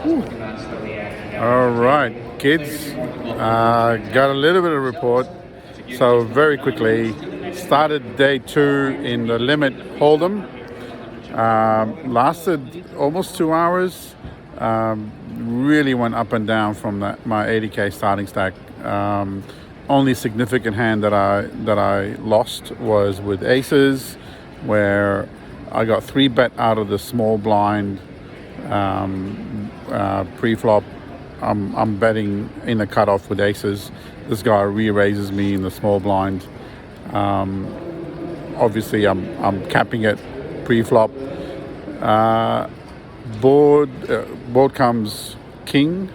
All right, kids. Got a little bit of report. So very quickly, started day 2 in the limit hold'em. Lasted almost 2 hours. Really went up and down from my 80k starting stack. Only significant hand that I lost was with aces, where I got 3-bet out of the small blind pre-flop. I'm betting in the cutoff with aces. This guy re-raises me in the small blind. Obviously, I'm capping it pre-flop. Board comes king,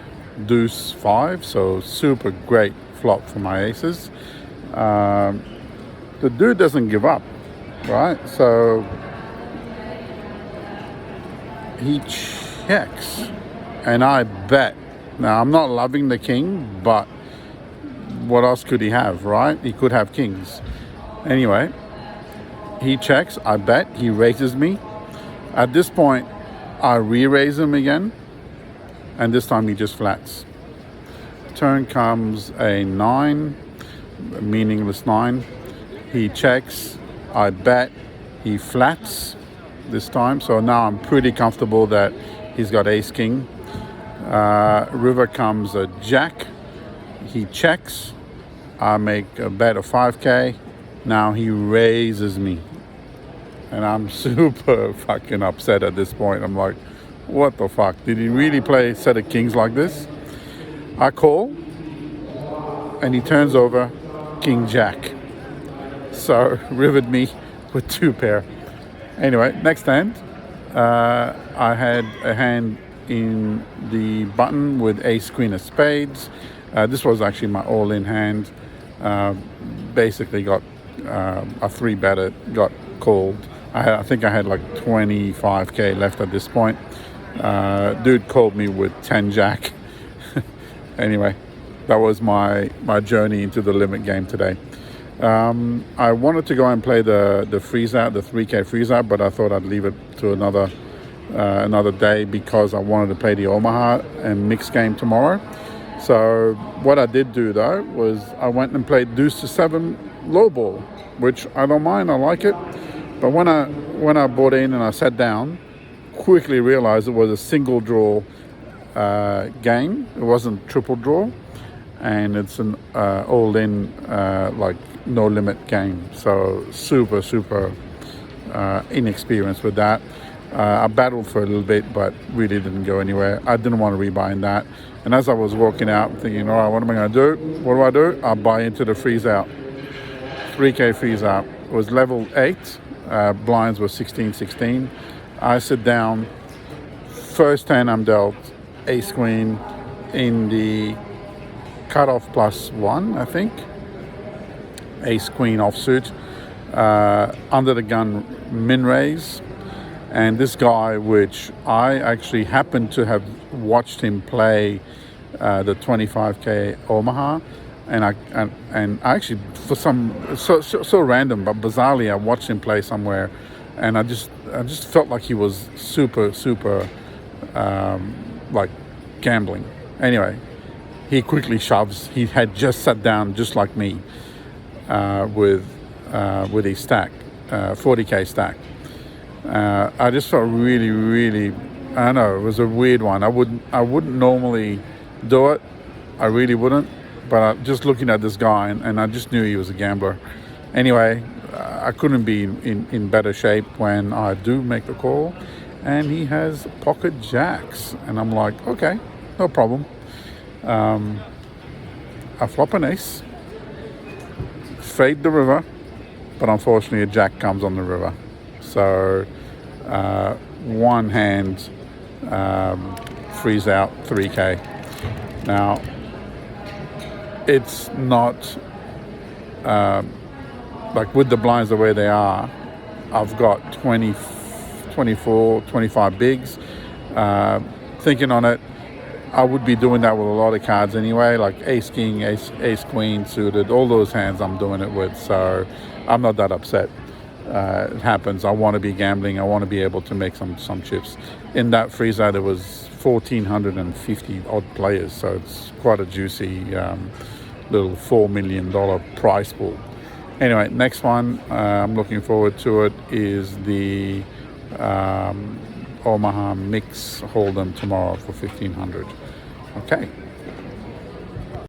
deuce, 5. So super great flop for my aces. The dude doesn't give up, right? So he checks, and I bet. Now, I'm not loving the king, but what else could he have, right? He could have kings. Anyway, he checks, I bet, he raises me. At this point, I re-raise him again, and this time he just flats. Turn comes a 9, a meaningless 9. He checks, I bet, he flats this time. So now I'm pretty comfortable that he's got ace-king. River comes a jack. He checks. I make a bet of 5k. Now he raises me. And I'm super fucking upset at this point. I'm like, what the fuck? Did he really play a set of kings like this? I call, and he turns over king jack. So rivered me with 2 pair. Anyway, next hand, I had a hand in the button with ace queen of spades. This was actually my all-in hand. Basically got a 3-better, got called. I think I had like 25k left at this point. Dude called me with 10 jack. Anyway, that was my journey into the limit game today. I wanted to go and play the freeze out, the 3k freeze out, but I thought I'd leave it to another day because I wanted to play the Omaha and mixed game tomorrow. So what I did do though was I went and played deuce to 7 low ball, which I don't mind, I like it. But when I bought in and I sat down, quickly realized it was a single draw game. It wasn't triple draw, and it's an all-in like no limit game. So super inexperienced with that. I battled for a little bit, but really didn't go anywhere. I didn't want to rebuy in that. And as I was walking out, thinking, all right, what am I going to do? What do? I buy into the freeze out. 3k freeze out. It was level 8. Blinds were 16-16. I sit down. First hand I'm dealt ace queen in the cutoff +1, I think. Ace queen offsuit. Under the gun min raise. And this guy, which I actually happened to have watched him play the 25k Omaha, and I actually, for some so random but bizarrely, I watched him play somewhere, and I just felt like he was super like gambling. Anyway, he quickly shoves. He had just sat down just like me with his stack, 40k stack. I just felt really, I don't know, it was a weird one. I wouldn't normally do it. I really wouldn't. But just looking at this guy, and I just knew he was a gambler. Anyway, I couldn't be in better shape when I do make the call. And he has pocket jacks. And I'm like, okay, no problem. I flop an ace, fade the river, but unfortunately a jack comes on the river. So one hand freeze out 3k. Now, it's not like with the blinds the way they are. I've got 20, 24, 25 bigs. Thinking on it, I would be doing that with a lot of cards anyway, like ace king, ace queen suited, all those hands I'm doing it with. So I'm not that upset. It happens. I want to be gambling. I want to be able to make some chips. In that freeze out, it was 1,450 odd players, so it's quite a juicy little $4 million prize pool. Anyway, next one I'm looking forward to it is the Omaha Mix Hold'em tomorrow for 1,500. Okay.